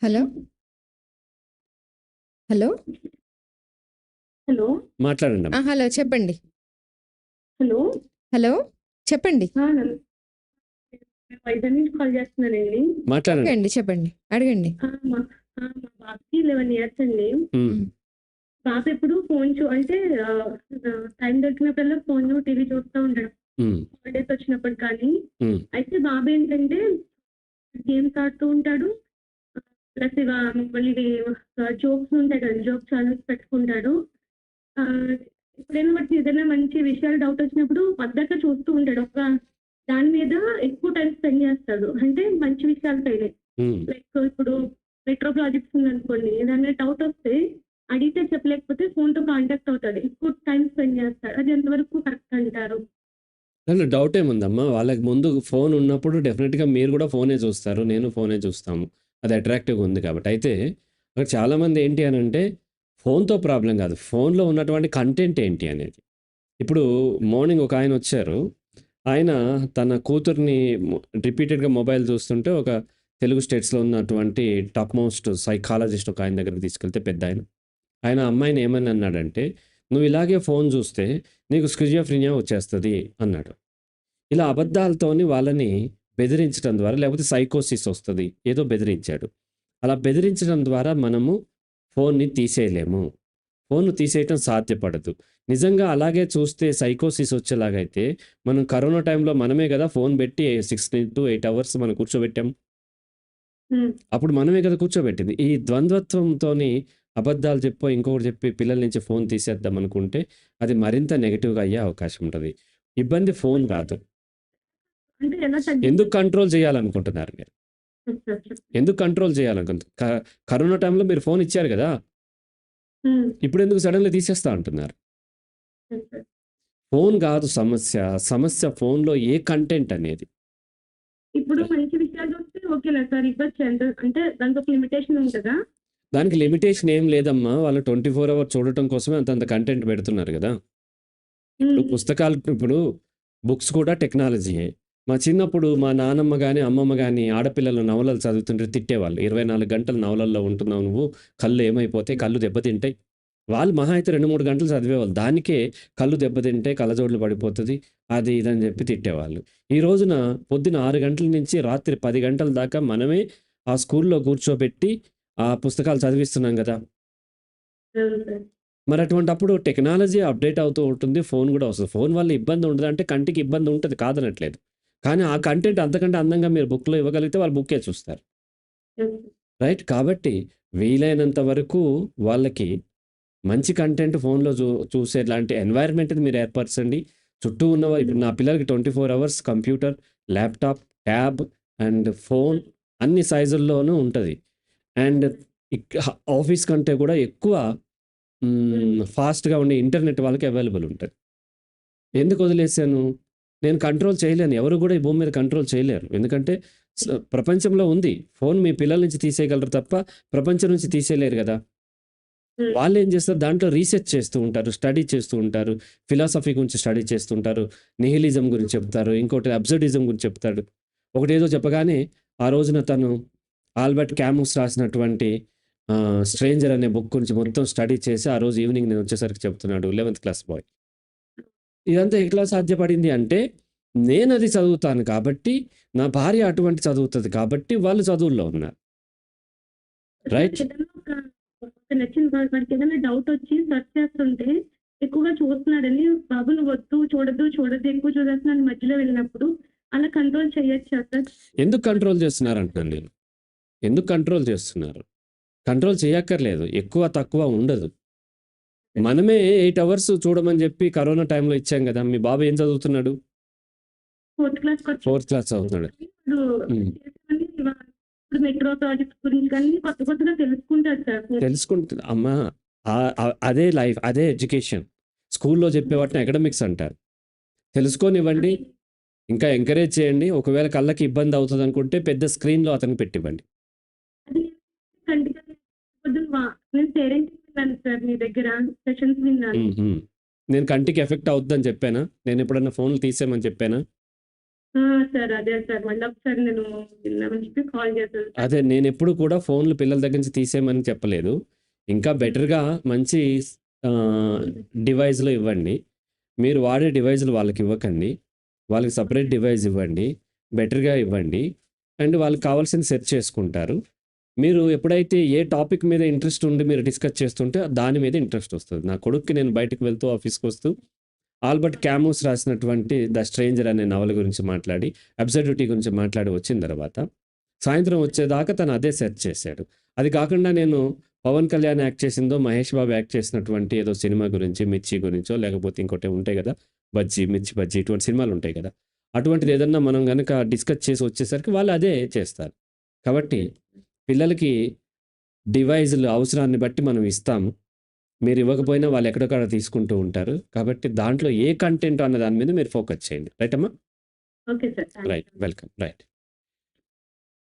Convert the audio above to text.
Hello hello hello మాట్లాడండి అమ్మ. Hello చెప్పండి. హలో హలో చెప్పండి. వైజాగ్ నుంచి కాల్ చేస్తున్నానండి. ఓకే మాట్లాడండి. అండి, చెప్పండి, అడగండి. మా బాబుకి 11 ఇయర్స్ అండి. ఉమ్, బాబు ఎప్పుడు ఫోన్ అంటే టైం దొరికినప్పుడల్లా ఫోన్ టీవీ చూస్తూ ఉంటాడు ఉమ్, హాలిడేస్ వచ్చినప్పుడు. కానీ ఉమ్, అయితే బాబు ఏంటంటే గేమ్స్ ఆడుతూ ఉంటాడు. ప్లస్ ఇక మళ్ళీ జోక్స్ ఉంటాయి కదా, జోక్ ఛానల్స్ పెట్టుకుంటాడు. ఆ, ఎప్పుడైనా బట్టి ఏదైనా మంచి విషయాలు డౌట్ వచ్చినప్పుడు పద్ధతిగా చూస్తూ ఉంటాడు. ఒక దాని మీద ఎక్కువ టైం స్పెండ్ చేస్తాడు, అంటే మంచి విషయాలపైనే. ఉమ్. లైక్ ఇప్పుడు మెట్రో ప్రాజెక్ట్స్ ఉందనుకోండి, ఏదైనా డౌట్ వస్తే అడిగితే చెప్పలేకపోతే ఫోన్ తో కాంటాక్ట్ అవుతాడు, ఎక్కువ టైం స్పెండ్ చేస్తాడు. అది ఎంతవరకు కరెక్ట్ అంటారు? దాంట్లో డౌట్ ఏముందమ్మా, వాళ్ళకి ముందు ఫోన్ ఉన్నప్పుడు డెఫినెట్గా మీరు కూడా ఫోనే చూస్తారు, నేను ఫోనే చూస్తాము. అది అట్రాక్టివ్గా ఉంది కాబట్టి. అయితే అక్కడ చాలామంది ఏంటి అని అంటే ఫోన్తో ప్రాబ్లం కాదు, ఫోన్లో ఉన్నటువంటి కంటెంట్ ఏంటి అనేది. ఇప్పుడు మార్నింగ్ ఒక ఆయన వచ్చారు, ఆయన తన కూతుర్ని రిపీటెడ్గా మొబైల్ చూస్తుంటే ఒక తెలుగు స్టేట్స్లో ఉన్నటువంటి టాప్ మోస్ట్ సైకాలజిస్ట్ ఒక ఆయన దగ్గరికి తీసుకెళ్తే, పెద్ద ఆయన, ఆయన అమ్మాయిని ఏమని అన్నాడంటే, నువ్వు ఇలాగే ఫోన్ చూస్తే నీకు స్కిజోఫ్రీనియా వచ్చేస్తుంది అన్నాడు. ఇలా అబద్ధాలతోని వాళ్ళని బెదిరించడం ద్వారా, లేకపోతే సైకోసిస్ వస్తుంది ఏదో బెదిరించాడు. అలా బెదిరించడం ద్వారా మనము ఫోన్ని తీసేయలేము, ఫోన్ తీసేయటం సాధ్యపడదు. నిజంగా అలాగే చూస్తే సైకోసిస్ వచ్చేలాగైతే మనం కరోనా టైంలో మనమే కదా ఫోన్ పెట్టి 6 to 8 అవర్స్ మనం కూర్చోబెట్టాం. అప్పుడు మనమే కదా కూర్చోబెట్టింది. ఈ ద్వంద్వత్వంతోని అబద్ధాలు చెప్పో ఇంకొకటి చెప్పి పిల్లల నుంచి ఫోన్ తీసేద్దాం అనుకుంటే అది మరింత నెగిటివ్గా అయ్యే అవకాశం ఉంటుంది. ఇబ్బంది ఫోన్ కాదు. అంటే ఎలా ఎందుకు కంట్రోల్ చేయాలనుకుంటున్నారు మీరు? ఎందుకు కంట్రోల్ చేయాలనుకుంటున్నారు? కరోనా టైంలో మీరు ఫోన్ ఇచ్చారు కదా, ఇప్పుడు ఎందుకు సడన్గా తీసేస్తా అంటున్నారు? ఫోన్ కాదు సమస్య, సమస్య ఫోన్లో ఏ కంటెంట్ అనేది. ఇప్పుడు మంచి విషయాలు చూస్తే ఓకేనా సార్, ఇవ్వచ్చు, అంటే దానికి ఒక లిమిటేషన్ ఉంటుందా? దానికి లిమిటేషన్ ఏం లేదమ్మా, వాళ్ళు 24 hours చూడటం కోసమే అంతంత కంటెంట్ పెడుతున్నారు కదా. ఇప్పుడు పుస్తకాలు, ఇప్పుడు బుక్స్ కూడా టెక్నాలజీయే. మా చిన్నప్పుడు మా నానమ్మ కానీ అమ్మమ్మ కానీ ఆడపిల్లలు నవలలు చదువుతుంటే తిట్టేవాళ్ళు, 24 గంటలు నవలల్లో ఉంటున్నావు నువ్వు, కళ్ళు ఏమైపోతాయి, కళ్ళు దెబ్బతింటాయి. వాళ్ళు మహా అయితే 2-3 గంటలు చదివేవాళ్ళు, దానికే కళ్ళు దెబ్బతింటాయి, కళ్ళజోడులు పడిపోతుంది, అది ఇదని చెప్పి తిట్టేవాళ్ళు. ఈ రోజున పొద్దున 6 గంటల నుంచి రాత్రి 10 గంటల దాకా మనమే ఆ స్కూల్లో కూర్చోబెట్టి ఆ పుస్తకాలు చదివిస్తున్నాం కదా. మరి అటువంటప్పుడు టెక్నాలజీ అప్డేట్ అవుతూ ఉంటుంది, ఫోన్ కూడా వస్తుంది. ఫోన్ వల్ల ఇబ్బంది ఉండదు అంటే, కంటికి ఇబ్బంది ఉంటుంది కాదనట్లేదు. కానీ ఆ కంటెంట్ అంతకంటే అందంగా మీరు బుక్లో ఇవ్వగలిగితే వాళ్ళు బుక్కే చూస్తారు, రైట్? కాబట్టి వీలైనంత వరకు వాళ్ళకి మంచి కంటెంట్ ఫోన్లో చూసేలాంటి ఎన్వైర్న్మెంట్ని మీరు ఏర్పరచండి. చుట్టూ ఉన్న ఇప్పుడు నా పిల్లలకి 24 hours computer, laptop, tab and phone అన్ని సైజుల్లోనూ ఉంటుంది. అండ్ ఆఫీస్ కంటే కూడా ఎక్కువ ఫాస్ట్గా ఉండే ఇంటర్నెట్ వాళ్ళకి అవైలబుల్ ఉంటుంది. ఎందుకు వదిలేసాను? నేను కంట్రోల్ చేయలేను, ఎవరు కూడా ఈ భూమి మీద కంట్రోల్ చేయలేరు. ఎందుకంటే ప్రపంచంలో ఉంది ఫోన్, మీ పిల్లల నుంచి తీసేయగలరు తప్ప ప్రపంచం నుంచి తీసేయలేరు కదా. వాళ్ళు ఏం చేస్తారు, దాంట్లో రీసెర్చ్ చేస్తూ ఉంటారు, స్టడీ చేస్తూ ఉంటారు, ఫిలాసఫీ గురించి స్టడీ చేస్తుంటారు, నిహిలిజం గురించి చెప్తారు, ఇంకోటి అబ్సర్డిజం గురించి చెప్తాడు. ఒకటి ఏదో చెప్పగానే ఆ రోజున తను ఆల్బర్ట్ క్యామూస్ రాసినటువంటి స్ట్రేంజర్ అనే బుక్ గురించి మొత్తం స్టడీ చేసి ఆ రోజు ఈవినింగ్ నేను వచ్చేసరికి చెప్తున్నాడు 11th క్లాస్ బాయ్. ఇదంతా ఎట్లా సాధ్యపడింది అంటే, నేను అది చదువుతాను కాబట్టి, నా భార్య అటువంటి చదువుతుంది కాబట్టి వాళ్ళు చదువుల్లో ఉన్నారు, రైట్? నచ్చిన వాడికి ఏదైనా డౌట్ వచ్చి సెర్చ్ చేస్తుంటే ఎక్కువగా చూస్తున్నాడని, బాబు నువ్వు వద్దు, చూడద్దు ఎక్కువ చూసేస్తున్నాను మధ్యలో వెళ్ళినప్పుడు, అలా కంట్రోల్ చేయొచ్చా సార్? ఎందుకు కంట్రోల్ చేస్తున్నారు అంటున్నాను నేను. ఎందుకు కంట్రోల్ చేస్తున్నారు? కంట్రోల్ చేయక్కర్లేదు, ఎక్కువ తక్కువ ఉండదు. మనమే 8 hours చూడమని చెప్పి కరోనా టైంలో ఇచ్చాం కదా. మీ బాబు ఏం చదువుతున్నాడు? 4th క్లాస్ చదువుతున్నాడు. ఇప్పుడు మెట్రో ప్రాజెక్ట్స్ గురించి కానీ కొత్తగా తెలుసుకుంటారు సార్. తెలుసుకుంటుంది అమ్మా, అదే లైఫ్, అదే ఎడ్యుకేషన్. స్కూల్లో చెప్పే వాటిని అకాడమిక్స్ అంటారు. తెలుసుకోనివ్వండి, ఇంకా ఎంకరేజ్ చేయండి. ఒకవేళ కళ్ళకి ఇబ్బంది అవుతుంది అనుకుంటే పెద్ద స్క్రీన్లో అతనికి పెట్టివ్వండి. నేను పేరెంటింగ్ విన్నాను సార్, మీ దగ్గర సెషన్స్ విన్నాను. నేను కంటికి ఎఫెక్ట్ అవుతుందని చెప్పానా? నేను ఎప్పుడన్నా ఫోన్లు తీసేయమని చెప్పానా? సార్ అదే సార్ మళ్ళీ ఒకసారి నేను విన్నామని చెప్పి కాల్ చేశాను సార్. అదే నేనెప్పుడు కూడా ఫోన్‌లు పిల్లల దగ్గర నుంచి తీసేయమని చెప్పలేదు. ఇంకా బెటర్‌గా మంచి డివైస్‌లో ఇవ్వండి. మీరు వాడే డివైస్‌లు వాళ్ళకివ్వకండి. వాళ్ళకి సెపరేట్ డివైస్ ఇవ్వండి. బెటర్‌గా ఇవ్వండి. అండ్ వాళ్ళకి కావాల్సింది సెర్చ్ చేసుకుంటారు. మీరు ఎప్పుడైతే ఏ టాపిక్ మీద ఇంట్రెస్ట్ ఉండి మీరు డిస్కస్ చేస్తుంటే దాని మీద ఇంట్రెస్ట్ వస్తది. నా కొడుక్కి నేను బయటకి వెళ్తూ ఆఫీస్‌కొస్తూ ఆల్బర్ట్ క్యామూస్ రాసినటువంటి 'ద స్ట్రేంజర్' అనే నవల గురించి మాట్లాడి, అబ్సర్డ్యూటీ గురించి మాట్లాడి వచ్చిన తర్వాత, సాయంత్రం వచ్చేదాకా తను అదే సెర్చ్ చేశాడు. అది కాకుండా నేను పవన్ కళ్యాణ్ యాక్ట్ చేసిందో, మహేష్ బాబు యాక్ట్ చేసినటువంటి ఏదో సినిమా గురించి, 'మిర్చి' గురించో లేకపోతే ఇంకోటి ఉంటాయి కదా! 'బజ్జీ', 'మిర్చి బజ్జీ' ఇటువంటి సినిమాలు ఉంటాయి కదా! అటువంటిది ఏదన్నా మనం గనక డిస్కస్ చేసి వచ్చేసరికి వాళ్ళు అదే చేస్తారు. కాబట్టి పిల్లలకి డివైజులు అవసరాన్ని బట్టి మనం ఇస్తాము. మీరు ఇవ్వకపోయినా వాళ్ళు ఎక్కడొక్కడ తీసుకుంటూ ఉంటారు. కాబట్టి దాంట్లో ఏ కంటెంట్ అన్న దాని మీద మీరు ఫోకస్ చేయండి. రైట్ అమ్మా? Okay sir. Thank right. You. Welcome. Right.